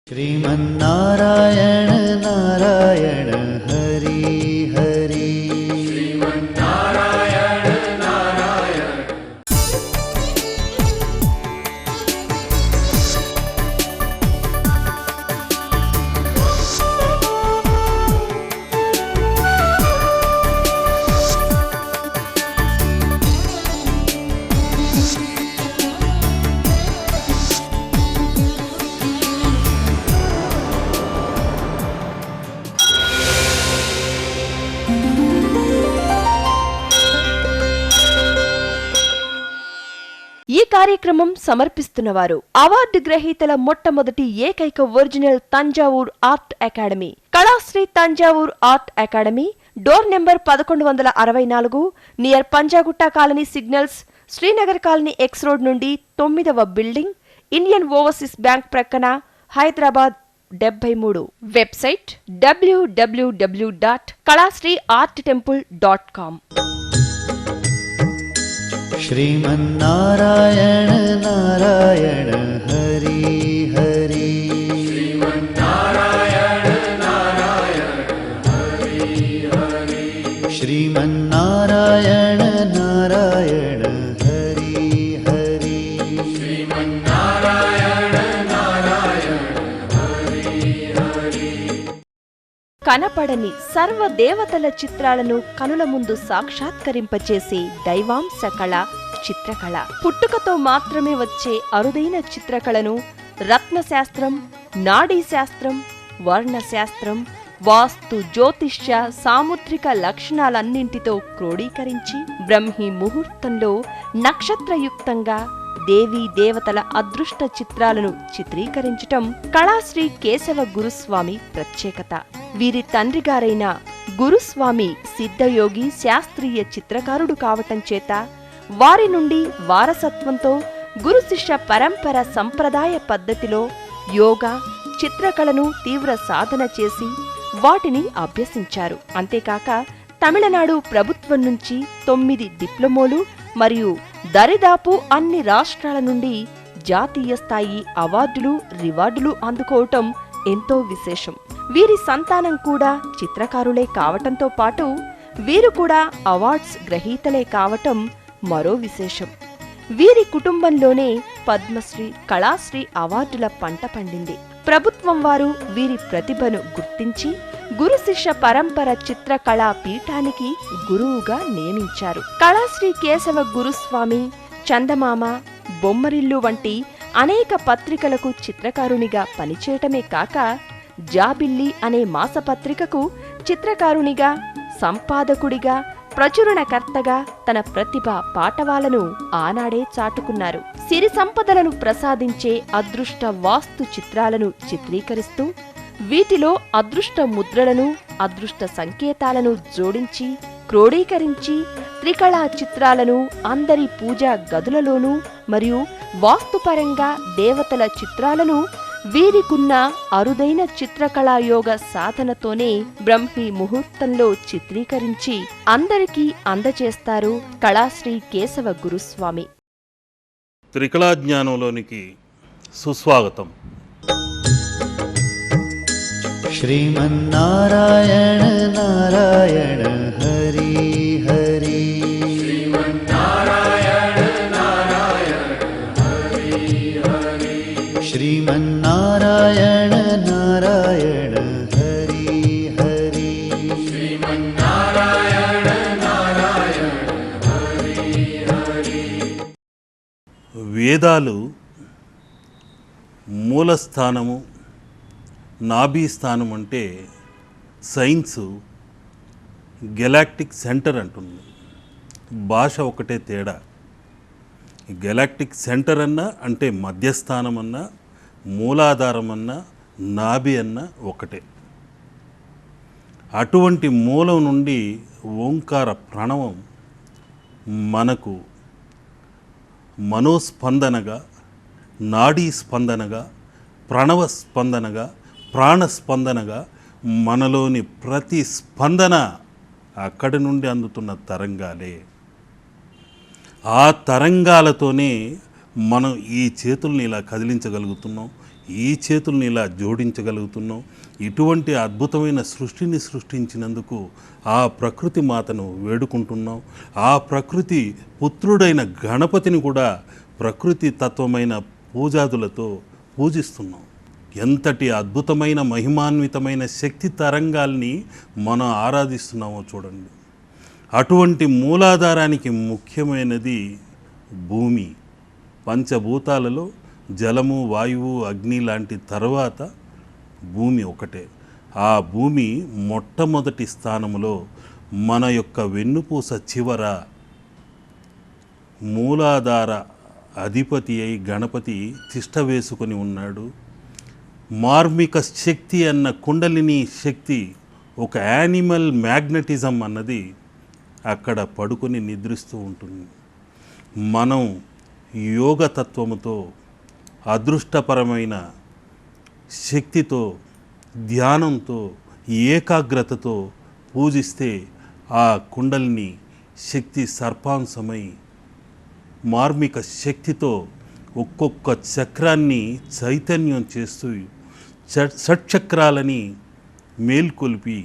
श्रीमन्नारायण नारायण हरि हरि श्रीमन्नारायण नारायण। ఈ కార్యక్రమం సమర్పిస్తున్నవారు అవార్డు గ్రహీతల మొట్టమొదటి ఏకైక original Thanjavur art academy, Kalasri Thanjavur art academy, door number 1164, near Panjagutta colony signals, Srinagar colony X road నుండి 9వ బిల్డింగ్, ఇండియన్ ఓవర్సీస్ బ్యాంక్ ప్రక్కన, హైదరాబాద్ 73. Website www.kalasriarttemple.com. श्रीमन्नारायण नारायण हरि हरि श्रीमन्नारायण नारायण हरि हरि श्रीमन्नारायण नारायण हरि हरि श्रीमन्नारायण नारायण हरि हरि। కనపడని సర్వదేవతల చిత్రాలను కనుల ముందు సాక్షాత్కరింపచేసే దైవాంశ కళ చిత్రకళ. పుట్టుకతో మాత్రమే వచ్చే అరుదైన చిత్రకళను రత్నశాస్త్రం, నాడీశాస్త్రం, వర్ణశాస్త్రం, వాస్తు, జ్యోతిష్య, సాముద్రిక లక్షణాలన్నింటితో క్రోడీకరించి బ్రహ్మి ముహూర్తంలో నక్షత్రయుక్తంగా దేవీ దేవతల అదృష్ట చిత్రాలను చిత్రీకరించటం కళాశ్రీ కేశవ గురుస్వామి ప్రత్యేకత. వీరి తండ్రిగారైన గురుస్వామి సిద్ధయోగి శాస్త్రీయ చిత్రకారుడు కావటం చేత వారి నుండి వారసత్వంతో గురు శిష్య పరంపర సంప్రదాయ పద్ధతిలో యోగా, చిత్రకళను తీవ్ర సాధన చేసి వాటిని అభ్యసించారు. అంతేకాక తమిళనాడు ప్రభుత్వం నుంచి 9 డిప్లొమోలు మరియు దరిదాపు అన్ని రాష్ట్రాల నుండి జాతీయ స్థాయి అవార్డులు, రివార్డులు అందుకోవటం ఎంతో విశేషం. వీరి సంతానం కూడా చిత్రకారులే కావటంతో పాటు వీరు కూడా అవార్డ్స్ గ్రహీతలే కావటం మరో విశేషం. వీరి కుటుంబంలోనే పద్మశ్రీ, కళాశ్రీ అవార్డుల పంట పండింది. ప్రభుత్వం వారు వీరి ప్రతిభను గుర్తించి గురు శిష్య పరంపర చిత్రకళా పీఠానికి గురువుగా నియమించారు. కళాశ్రీ కేశవ గురుస్వామి చందమామ, బొమ్మరిల్లు వంటి అనేక పత్రికలకు చిత్రకారునిగా పనిచేయటమే కాక జాబిల్లి అనే మాసపత్రికకు చిత్రకారునిగా, సంపాదకుడిగా, ప్రచురణకర్తగా తన ప్రతిభ పాటవాలను ఆనాడే చాటుకున్నారు. సిరి సంపదలను ప్రసాదించే అదృష్ట వాస్తు చిత్రాలను చిత్రీకరిస్తూ వీటిలో అదృష్ట ముద్రలను, అదృష్ట సంకేతాలను జోడించి క్రోడీకరించి త్రికళా చిత్రాలను అందరి పూజా గదులలోనూ మరియు వాస్తుపరంగా దేవతల చిత్రాలను వీరికున్న అరుదైన చిత్రకళాయోగ సాధనతోనే బ్రహ్మి ముహూర్తంలో చిత్రీకరించి అందరికీ అందజేస్తారు కళాశ్రీ కేశవ గురుస్వామి. త్రికళా జ్ఞానంలోనికి సుస్వాగతం. श्रीमन्नारायण नारायण हरि हरि श्रीमन्नारायण नारायण हरि हरि श्रीमन्नारायण नारायण हरि हरि श्रीमन्नारायण नारायण हरि हरि। వేదాలు మూలస్థానము, నాభి స్థానం అంటే సైన్సు గెలాక్టిక్ సెంటర్ అంటుంది. భాష ఒకటే తేడా. గెలాక్టిక్ సెంటర్ అన్నా అంటే మధ్యస్థానం అన్నా, మూలాధారం అన్నా, నాభి అన్నా ఒకటే. అటువంటి మూలం నుండి ఓంకార ప్రణవం మనకు మనోస్పందనగా, నాడీ స్పందనగా, ప్రణవ స్పందనగా, ప్రాణస్పందనగా మనలోని ప్రతి స్పందన అక్కడి నుండి అందుతున్న తరంగాలే. ఆ తరంగాలతోనే మనం ఈ చేతుల్ని ఇలా కదిలించగలుగుతున్నాం, ఈ చేతుల్ని ఇలా జోడించగలుగుతున్నాం. ఇటువంటి అద్భుతమైన సృష్టిని సృష్టించినందుకు ఆ ప్రకృతి మాతను వేడుకుంటున్నాం. ఆ ప్రకృతి పుత్రుడైన గణపతిని కూడా ప్రకృతి తత్వమైన పూజాదులతో పూజిస్తున్నాం. ఎంతటి అద్భుతమైన మహిమాన్వితమైన శక్తి తరంగాల్ని మనం ఆరాధిస్తున్నామో చూడండి. అటువంటి మూలాధారానికి ముఖ్యమైనది భూమి. పంచభూతాలలో జలము, వాయువు, అగ్ని లాంటి తర్వాత భూమి ఒకటే. ఆ భూమి మొట్టమొదటి స్థానంలో మన యొక్క వెన్నుపూస చివర మూలాధార అధిపతి అయి గణపతి తిష్ట వేసుకొని ఉన్నాడు. మార్మిక శక్తి అన్న కుండలిని శక్తి, ఒక యానిమల్ మ్యాగ్నెటిజం అన్నది అక్కడ పడుకొని నిద్రిస్తూ ఉంటుంది. మనం యోగతత్వముతో, అదృష్టపరమైన శక్తితో, ధ్యానంతో, ఏకాగ్రతతో పూజిస్తే ఆ కుండలిని శక్తి సర్పాంశమై మార్మిక శక్తితో ఒక్కొక్క చక్రాన్ని చైతన్యం చేస్తూ షట్చక్రాలని మేల్కొల్పి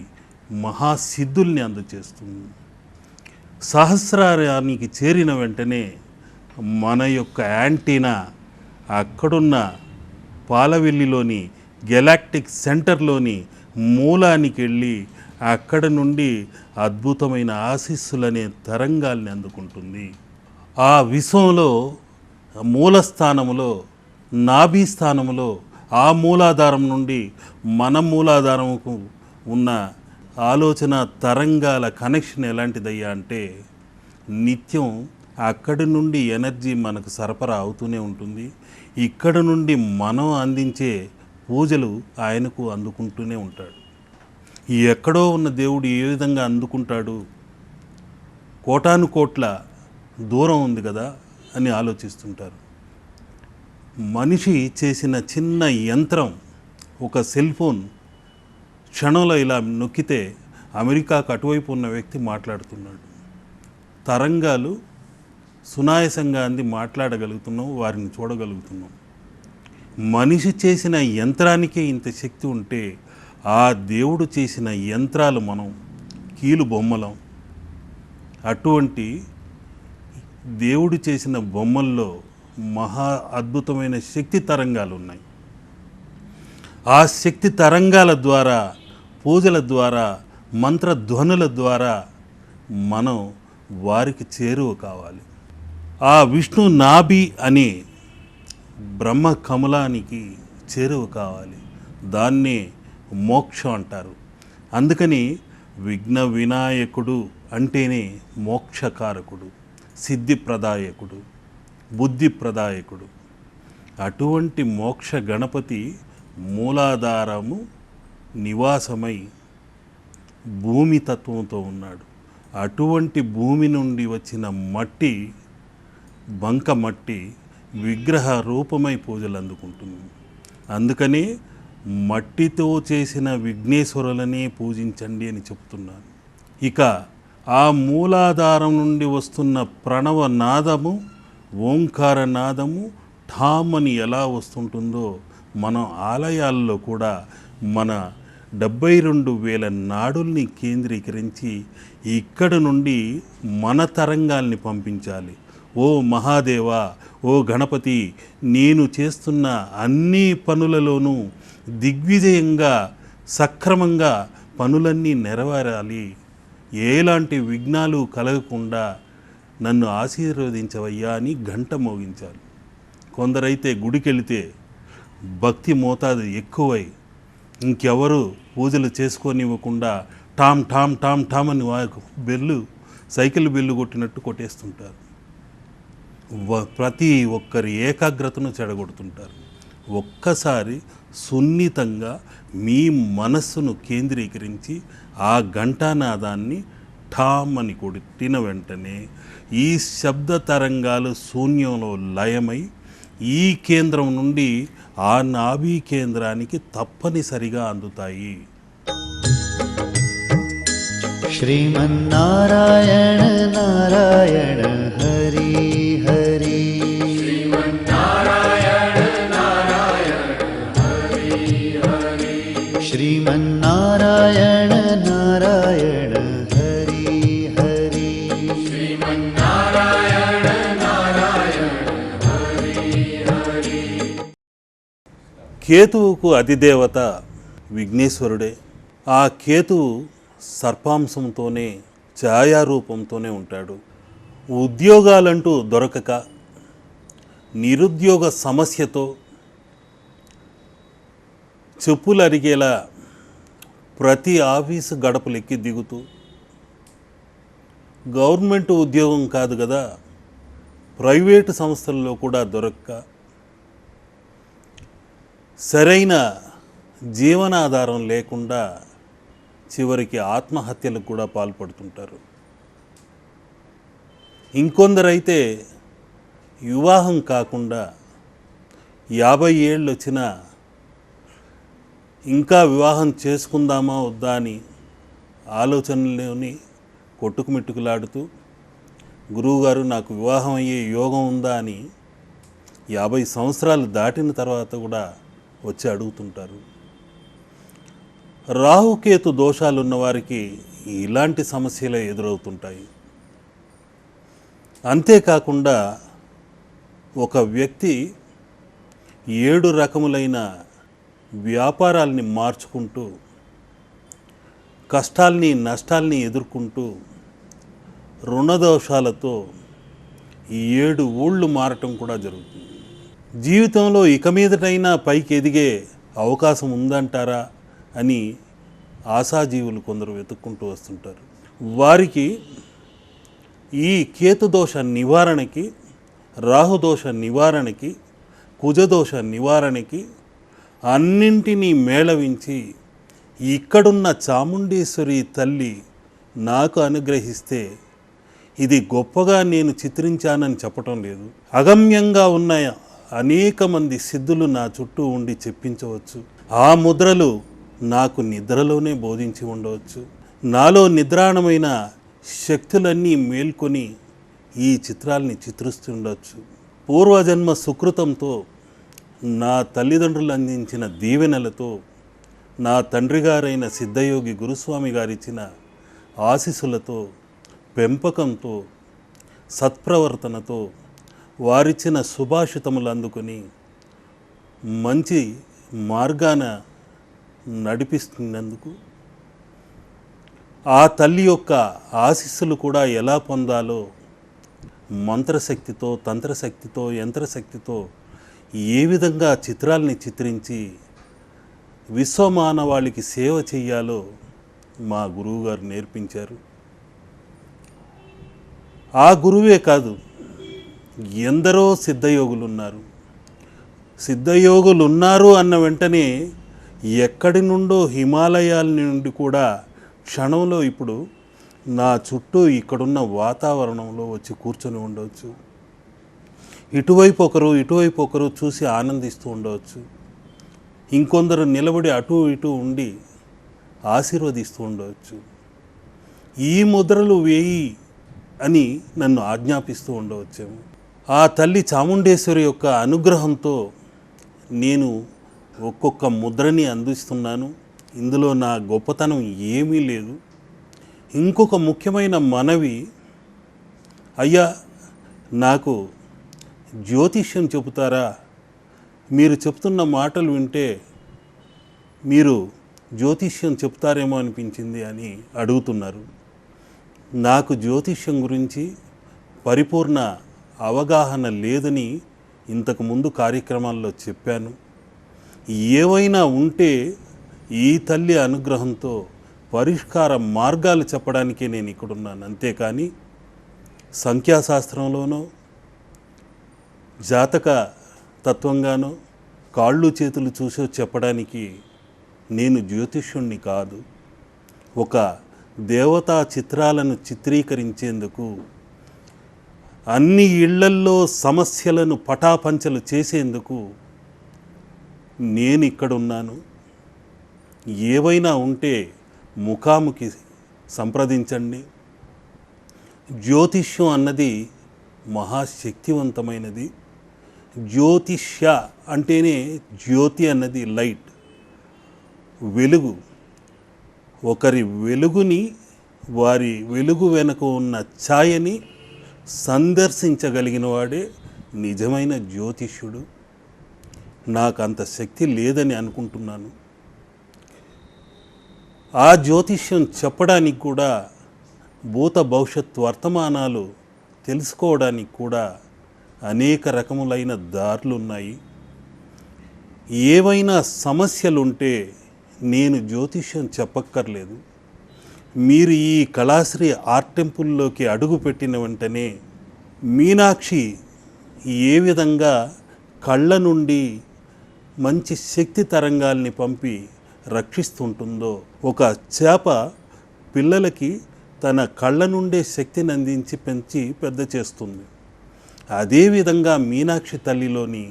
మహాసిద్ధుల్ని అందచేస్తుంది. సహస్రారానికి చేరిన వెంటనే మన యొక్క యాంటీనా అక్కడున్న పాలవెల్లిలోని గెలాక్టిక్ సెంటర్లోని మూలానికి వెళ్ళి అక్కడ నుండి అద్భుతమైన ఆశీస్సులనే తరంగాల్ని అందుకుంటుంది. ఆ విశ్వంలో మూలస్థానములో, నాభి స్థానములో, ఆ మూలాధారం నుండి మన మూలాధారముకు ఉన్న ఆలోచన తరంగాల కనెక్షన్ ఎలాంటిదయ్యా అంటే, నిత్యం అక్కడి నుండి ఎనర్జీ మనకు సరఫరా అవుతూనే ఉంటుంది. ఇక్కడ నుండి మనం అందించే పూజలు ఆయనకు అందుకుంటూనే ఉంటాడు. ఎక్కడో ఉన్న దేవుడు ఏ విధంగా అందుకుంటాడు, కోటాను కోట్ల దూరం ఉంది కదా అని ఆలోచిస్తుంటారు. మనిషి చేసిన చిన్న యంత్రం, ఒక సెల్ ఫోన్ క్షణంలో ఇలా నొక్కితే అమెరికాకు అటువైపు ఉన్న వ్యక్తి మాట్లాడుతున్నాడు. తరంగాలు సునాయాసంగా అంది మాట్లాడగలుగుతున్నాం, వారిని చూడగలుగుతున్నాం. మనిషి చేసిన యంత్రానికే ఇంత శక్తి ఉంటే ఆ దేవుడు చేసిన యంత్రాలు మనం కీలు బొమ్మలం. అటువంటి దేవుడు చేసిన బొమ్మల్లో మహా అద్భుతమైన శక్తి తరంగాలు ఉన్నాయి. ఆ శక్తి తరంగాల ద్వారా, పూజల ద్వారా, మంత్రధ్వనుల ద్వారా మనం వారికి చేరువ కావాలి. ఆ విష్ణు నాభి అనే బ్రహ్మ కమలానికి చేరువ కావాలి. దాన్నే మోక్షం అంటారు. అందుకని విఘ్న వినాయకుడు అంటేనే మోక్షకారకుడు, సిద్ధిప్రదాయకుడు, బుద్ధిప్రదాయకుడు. అటువంటి మోక్ష గణపతి మూలాధారము నివాసమై భూమి తత్వంతో ఉన్నాడు. అటువంటి భూమి నుండి వచ్చిన మట్టి, బంక మట్టి విగ్రహ రూపమై పూజలు అందుకుంటుంది. అందుకనే మట్టితో చేసిన విఘ్నేశ్వరులనే పూజించండి అని చెప్తున్నాను. ఇక ఆ మూలాధారం నుండి వస్తున్న ప్రణవ నాదము, ఓంకార నాదము ఠామ్ అని ఎలా వస్తుంటుందో మనం ఆలయాల్లో కూడా మన 72,000 నాడుల్ని కేంద్రీకరించి ఇక్కడ నుండి మన తరంగాల్ని పంపించాలి. ఓ మహాదేవా, ఓ గణపతి, నేను చేస్తున్న అన్ని పనులలోనూ దిగ్విజయంగా, సక్రమంగా పనులన్నీ నెరవేరాలి, ఎలాంటి విఘ్నాలు కలగకుండా నన్ను ఆశీర్వదించవయ్యా అని గంట మోగించాలి. కొందరైతే గుడికెళితే భక్తి మోతాదు ఎక్కువై ఇంకెవరు పూజలు చేసుకోనివ్వకుండా టామ్ టామ్ టామ్ టామ్ అని బెల్లు, సైకిల్ బెల్లు కొట్టినట్టు కొట్టేస్తుంటారు. ప్రతి ఒక్కరి ఏకాగ్రతను చెడగొడుతుంటారు. ఒక్కసారి సున్నితంగా మీ మనస్సును కేంద్రీకరించి ఆ ఘంటానాదాన్ని ఠామ్ అని కొట్టిన వెంటనే ఈ శబ్ద తరంగాలు శూన్యంలో లయమై ఈ కేంద్రం నుండి ఆ నాభి కేంద్రానికి తప్పనిసరిగా అందుతాయి. శ్రీమన్నారాయణ నారాయణ హరి హరి. శ్రీమన్నారాయణ నారాయణ కేతువుకు అధిదేవత విఘ్నేశ్వరుడే. ఆ కేతువు సర్పాంశంతోనే, ఛాయారూపంతోనే ఉంటాడు. ఉద్యోగాలంటూ దొరకక నిరుద్యోగ సమస్యతో చెప్పులు అరిగేలా ప్రతి ఆఫీసు గడపలెక్కి దిగుతూ, గవర్నమెంట్ ఉద్యోగం కాదు కదా, ప్రైవేటు సంస్థల్లో కూడా దొరక్క సరైన జీవనాధారం లేకుండా చివరికి ఆత్మహత్యలకు కూడా పాల్పడుతుంటారు. ఇంకొందరైతే వివాహం కాకుండా 50 ఏళ్ళు వచ్చినా ఇంకా వివాహం చేసుకుందామా వద్దా అని ఆలోచనలోని కొట్టుకుమిట్టుకులాడుతూ, గురువుగారు నాకు వివాహం అయ్యే యోగం ఉందా అని 50 సంవత్సరాలు దాటిన తర్వాత కూడా వచ్చి అడుగుతుంటారు. రాహుకేతు దోషాలున్న వారికి ఇలాంటి సమస్యలే ఎదురవుతుంటాయి. అంతేకాకుండా ఒక వ్యక్తి 7 రకములైన వ్యాపారాల్ని మార్చుకుంటూ, కష్టాల్ని నష్టాల్ని ఎదుర్కొంటూ, రుణదోషాలతో 7 ఊళ్ళు మారటం కూడా జరుగుతుంది. జీవితంలో ఇక మీదటైనా పైకి ఎదిగే అవకాశం ఉందంటారా అని ఆశాజీవులు కొందరు వెతుక్కుంటూ వస్తుంటారు. వారికి ఈ కేతుదోష నివారణకి, రాహుదోష నివారణకి, కుజదోష నివారణకి అన్నింటినీ మేళవించి ఇక్కడున్న చాముండేశ్వరి తల్లి నాకు అనుగ్రహిస్తే, ఇది గొప్పగా నేను చిత్రించానని చెప్పటం లేదు, అగమ్యంగా ఉన్న అనేక మంది సిద్ధులు నా చుట్టూ ఉండి చెప్పించవచ్చు. ఆ ముద్రలు నాకు నిద్రలోనే బోధించి ఉండవచ్చు. నాలో నిద్రాణమైన శక్తులన్నీ మేల్కొని ఈ చిత్రాల్ని చిత్రిస్తుండొచ్చు. పూర్వజన్మ సుకృతంతో, నా తల్లిదండ్రులు అందించిన దీవెనలతో, నా తండ్రి గారైన సిద్ధయోగి గురుస్వామి గారిచ్చిన ఆశీస్సులతో, పెంపకంతో, సత్ప్రవర్తనతో, వారిచ్చిన సుభాషితములు అందుకొని మంచి మార్గాన నడిపిస్తున్నందుకు, ఆ తల్లి యొక్క ఆశీస్సులు కూడా ఎలా పొందాలో మంత్రశక్తితో, తంత్రశక్తితో, యంత్రశక్తితో ఏ విధంగా చిత్రాల్ని చిత్రించి విశ్వమానవాళికి సేవ చెయ్యాలో మా గురువుగారు నేర్పించారు. ఆ గురువే కాదు, ఎందరో సిద్ధయోగులు ఉన్నారు. సిద్ధయోగులు ఉన్నారు అన్న వెంటనే ఎక్కడి నుండో హిమాలయాల నుండి కూడా క్షణంలో ఇప్పుడు నా చుట్టూ ఇక్కడున్న వాతావరణంలో వచ్చి కూర్చొని ఉండవచ్చు. ఇటువైపు ఒకరు చూసి ఆనందిస్తూ ఉండవచ్చు. ఇంకొందరు నిలబడి అటు ఇటు ఉండి ఆశీర్వదిస్తూ ఉండవచ్చు. ఈ ముద్రలు వేయి అని నన్ను ఆజ్ఞాపిస్తూ ఉండవచ్చేమో. ఆ తల్లి చాముండేశ్వరి యొక్క అనుగ్రహంతో నేను ఒక్కొక్క ముద్రని అందిస్తున్నాను. ఇందులో నా గొప్పతనం ఏమీ లేదు. ఇంకొక ముఖ్యమైన మనవి, అయ్యా నాకు జ్యోతిష్యం చెబుతారా? మీరు చెప్తున్న మాటలు వింటే మీరు జ్యోతిష్యం చెప్తారేమో అనిపించింది అని అడుగుతున్నారు. నాకు జ్యోతిష్యం గురించి పరిపూర్ణ అవగాహన లేదని ఇంతకుముందు కార్యక్రమాల్లో చెప్పాను. ఏవైనా ఉంటే ఈ తల్లి అనుగ్రహంతో పరిష్కార మార్గాలు చెప్పడానికే నేను ఇక్కడున్నాను. అంతేకాని సంఖ్యాశాస్త్రంలోనో, జాతక తత్వంగానో, కాళ్ళు చేతులు చూసో చెప్పడానికి నేను జ్యోతిష్యుణ్ణి కాదు. ఒక దేవతా చిత్రాలను చిత్రీకరించేందుకు, అన్ని ఇళ్లల్లో సమస్యలను పటాపంచలు చేసేందుకు నేను ఇక్కడున్నాను. ఏవైనా ఉంటే ముఖాముఖి సంప్రదించండి. జ్యోతిష్యం అన్నది మహాశక్తివంతమైనది. జ్యోతిష్య అంటేనే జ్యోతి అన్నది లైట్, వెలుగు. ఒకరి వెలుగుని, వారి వెలుగు వెనుక ఉన్న ఛాయని సందర్శించగలిగిన వాడే నిజమైన జ్యోతిష్యుడు. నాకు అంత శక్తి లేదని అనుకుంటున్నాను. ఆ జ్యోతిష్యం చెప్పడానికి కూడా, భూత భవిష్యత్ వర్తమానాలు తెలుసుకోవడానికి కూడా అనేక రకములైన దారులు ఉన్నాయి. ఏవైనా సమస్యలుంటే నేను జ్యోతిష్యం చెప్పక్కర్లేదు. మీరు ఈ కళాశ్రీ ఆర్ట్ టెంపుల్లోకి అడుగు పెట్టిన వెంటనే మీనాక్షి ఏ విధంగా కళ్ళ నుండి మంచి శక్తి తరంగాల్ని పంపి రక్షిస్తుంటుందో, ఒక చేప పిల్లలకి తన కళ్ళ నుండే శక్తిని అందించి పెంచి పెద్ద చేస్తుంది. అదేవిధంగా మీనాక్షి తల్లిలోని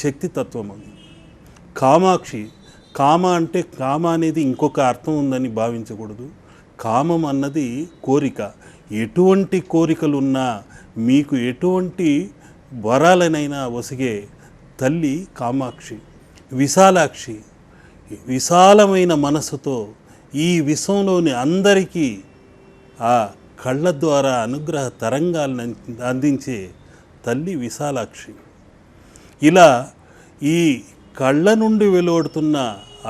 శక్తి తత్వం అది. కామాక్షి, కామ అంటే కామ అనేది ఇంకొక అర్థం ఉందని భావించకూడదు. కామం అన్నది కోరిక. ఎటువంటి కోరికలున్నా, మీకు ఎటువంటి వరాలనైనా ఒసిగే తల్లి కామాక్షి. విశాలాక్షి, విశాలమైన మనసుతో ఈ విశ్వంలోని అందరికీ ఆ కళ్ళ ద్వారా అనుగ్రహ తరంగాలను అందించే తల్లి విశాలాక్షి. ఇలా ఈ కళ్ళ నుండి వెలువడుతున్న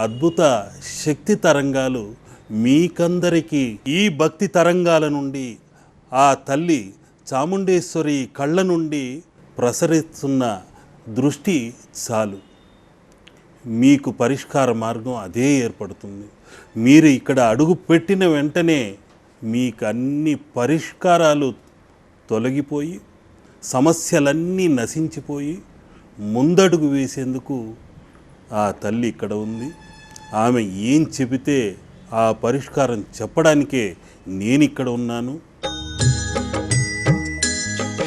అద్భుత శక్తి తరంగాలు మీకందరికీ ఈ భక్తి తరంగాల నుండి ఆ తల్లి చాముండేశ్వరి కళ్ళ నుండి ప్రసరిస్తున్న దృష్టి చాలు, మీకు పరిష్కార మార్గం అదే ఏర్పడుతుంది. మీరు ఇక్కడ అడుగు పెట్టిన వెంటనే మీకు అన్ని పరిష్కారాలు తొలగిపోయి, సమస్యలన్నీ నశించిపోయి ముందడుగు వేసేందుకు ఆ తల్లి ఇక్కడ ఉంది. ఆమె ఏం చెబితే ఆ పరిష్కారం చెప్పడానికే నేను ఇక్కడ ఉన్నాను.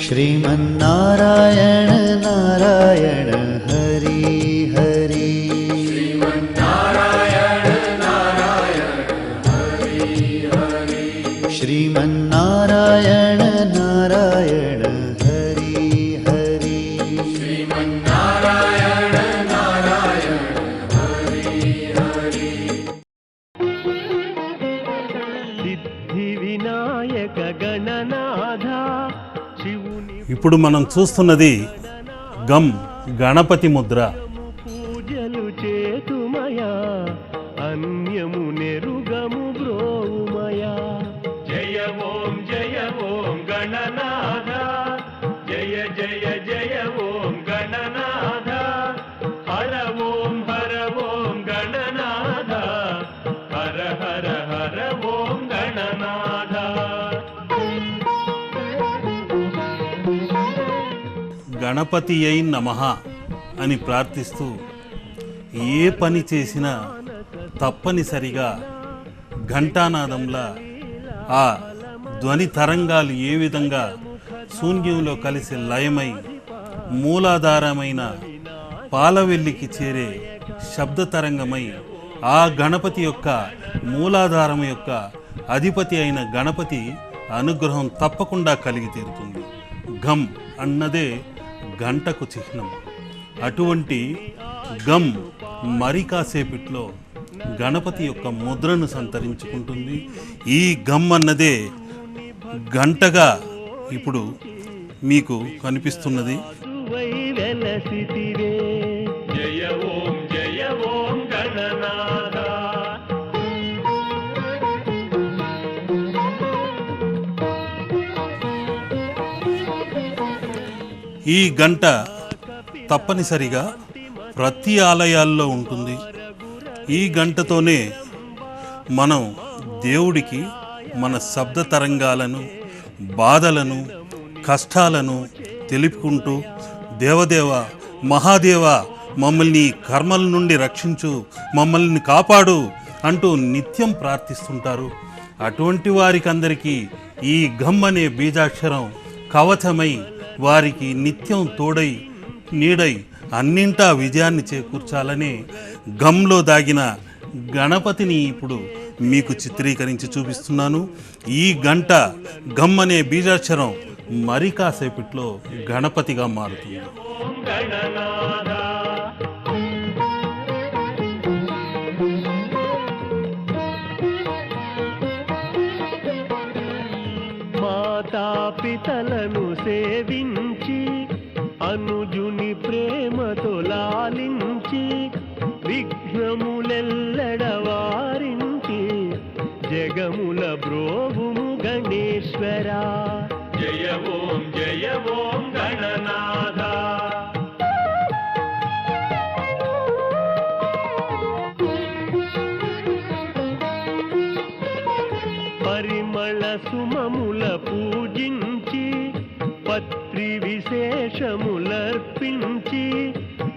श्रीमन्नारायण नारायण हरि हरि, श्रीमन्नारायण नारायण हरि हरि, श्रीमन्नारायण नारायण हरि हरि, श्रीमन्नारायण नारायण हरि हरि. सिद्धि विनायक गणनाथ ఇప్పుడు మనం చూస్తున్నది గమ్ గణపతి ముద్ర. పూజలు చేతుమయా అన్యము నెరుగము బ్రోవుమయా. జయ ఓం గణనాథ, జయ జయ జయ ఓం గణనాథ, హర ఓం గణనాథ, హర హర హర ఓం గణనాథ. గణపతి అయి నమః అని ప్రార్థిస్తూ ఏ పని చేసినా తప్పనిసరిగా ఘంటానాదంలా ఆ ధ్వని తరంగాలు ఏ విధంగా శూన్యంలో కలిసి లయమై మూలాధారమైన పాలవెల్లికి చేరే శబ్ద తరంగమై ఆ గణపతి యొక్క మూలాధారం యొక్క అధిపతి అయిన గణపతి అనుగ్రహం తప్పకుండా కలిగి తీరుతుంది. ఘం అన్నదే గంటకు చిహ్నం. అటువంటి గమ్ మరి కాసేపట్లో గణపతి యొక్క ముద్రను సంతరించుకుంటుంది. ఈ గమ్ అన్నదే గంటగా ఇప్పుడు మీకు కనిపిస్తున్నది. జయ ఓం గణనాథ. ఈ గంట తప్పనిసరిగా ప్రతి ఆలయాల్లో ఉంటుంది. ఈ గంటతోనే మనం దేవుడికి మన శబ్ద తరంగాలను, బాధలను, కష్టాలను తెలుపుకుంటూ దేవదేవ మహాదేవ మమ్మల్ని కర్మల నుండి రక్షించు, మమ్మల్ని కాపాడు అంటూ నిత్యం ప్రార్థిస్తుంటారు. అటువంటి వారికి అందరికీ ఈ గమ్ అనే బీజాక్షరం కవచమై వారికి నిత్యం తోడై నీడై అన్నింటా విజయాన్ని చేకూర్చాలనే గమ్లో దాగిన గణపతిని ఇప్పుడు మీకు చిత్రీకరించి చూపిస్తున్నాను. ఈ గంట గమ్ అనే బీజాక్షరం మరి కాసేపట్లో గణపతిగా మారుతుంది. మాతాపితలను సేవించి అనుజుని ప్రేమతో లాలించి విఘ్నములెల్లడవారించి జగముల బ్రోవుము గణేశ్వరా. జయ ఓం గణనాథ. పరిమళ సుమముల పూజించి పత్రి విశేషములర్పించి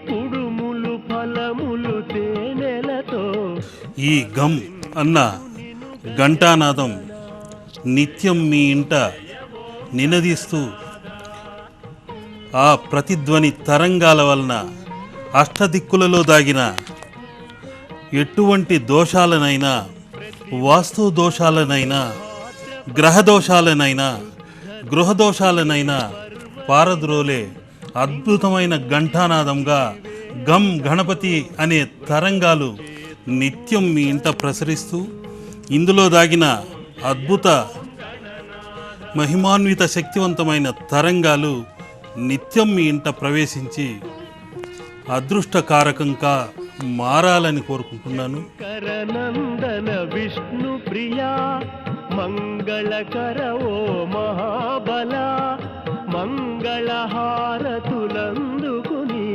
కుడుములు ఫలములు తేనెలతో ఈ గమ్ అన్న ఘంటానాదం నిత్యం మీ ఇంట నినదిస్తూ ఆ ప్రతిధ్వని తరంగాల వలన అష్టదిక్కులలో దాగిన ఎటువంటి దోషాలనైనా, వాస్తు దోషాలనైనా, గ్రహదోషాలనైనా, గృహదోషాలనైనా పారద్రోలే అద్భుతమైన ఘంటానాదంగా గం గణపతి అనే తరంగాలు నిత్యం మీ ఇంట ప్రసరిస్తూ ఇందులో దాగిన అద్భుత మహిమాన్విత శక్తివంతమైన తరంగాలు నిత్యం మీ ఇంట ప్రవేశించి అదృష్టకారకంగా మారాలని కోరుకుంటున్నాను. కరనందన విష్ణు ప్రియా మంగళకర ఓ మహాబల మంగళహారతులందుకుని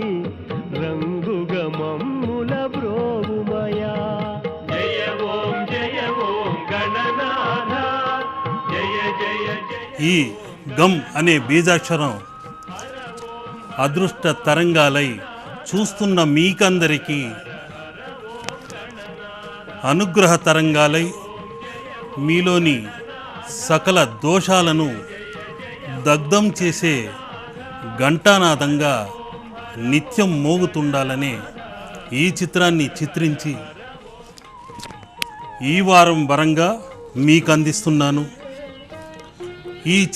రంగుగా మమ్ముల బ్రోవుమయా. జయ ఓం గణనాథ. జయ జయ జయ. ఈ గం అనే బీజాక్షరం అదృష్ట తరంగాలై చూస్తున్న మీకందరికీ అనుగ్రహ తరంగాలై మీలోని సకల దోషాలను దగ్ధం చేసే ఘంటానాదంగా నిత్యం మోగుతుండాలనే ఈ చిత్రాన్ని చిత్రించి ఈ వారం వరంగా మీకు అందిస్తున్నాను. ఈ